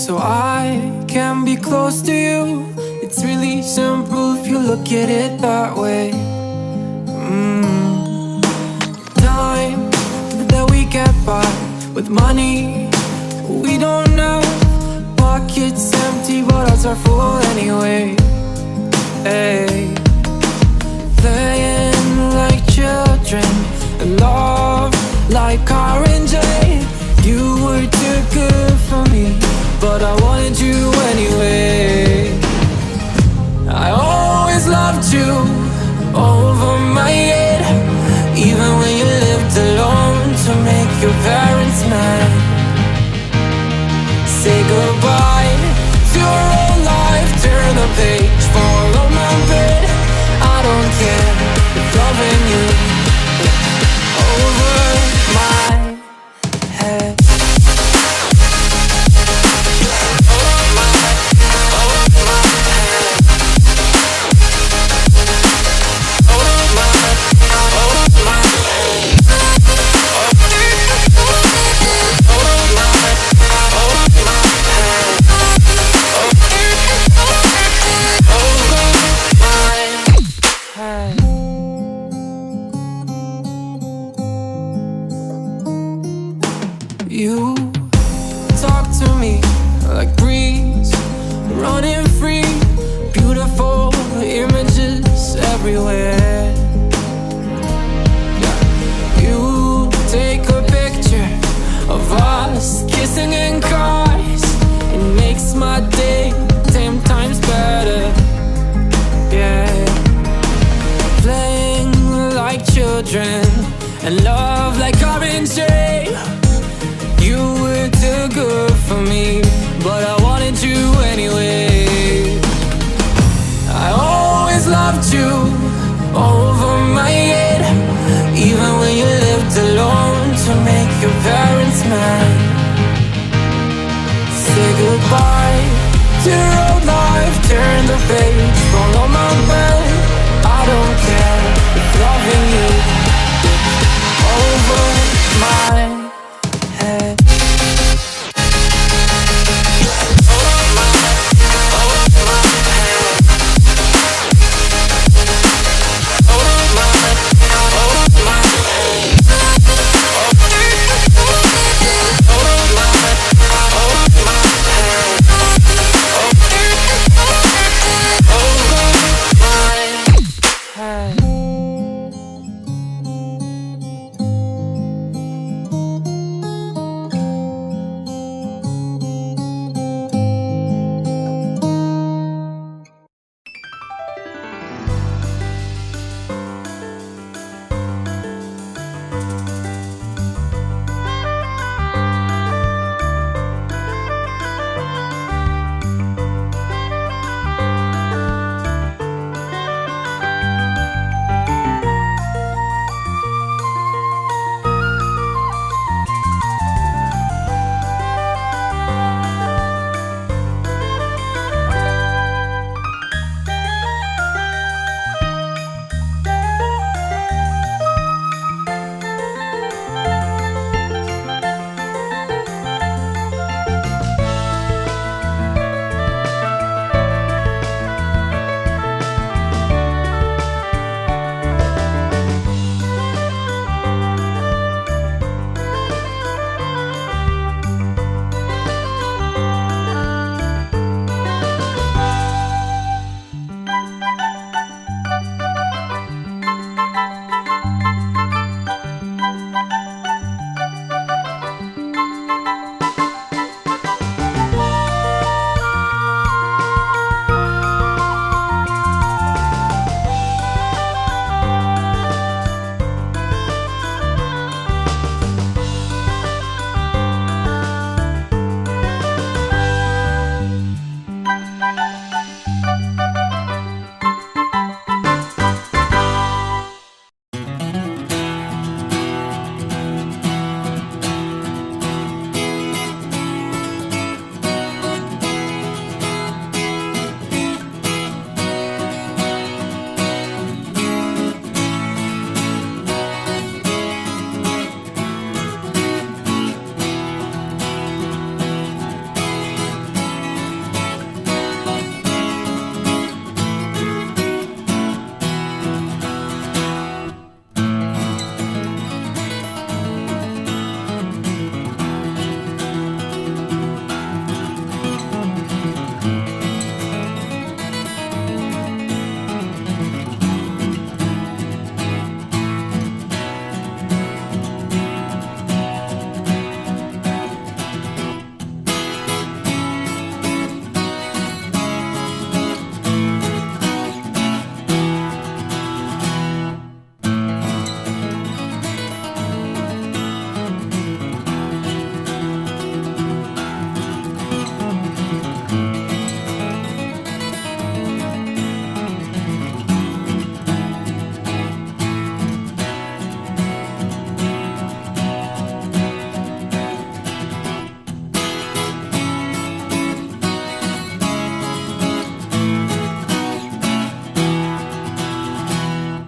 so I can be close to you. It's really simple if you look at it that way. Time that we get by with money we don't know. Pockets empty but hearts are full anyway. Hey. Playing like children and love like orange. You were too good for me, but I wanted you anyway. I always loved you over my head, even when you lived alone to make your parents mad. Say goodbye to your old life, turn the page, follow my bed. I don't care if loving you over my head. You talk to me like breeze, running free, beautiful images everywhere. You take a picture of us kissing in cars, it makes my day 10 times better. Yeah, playing like children and love like orange. You were too good for me, but I wanted you anyway. I always loved you over my head, even when you lived alone to make your parents mad. Say goodbye to your old life, turn the page,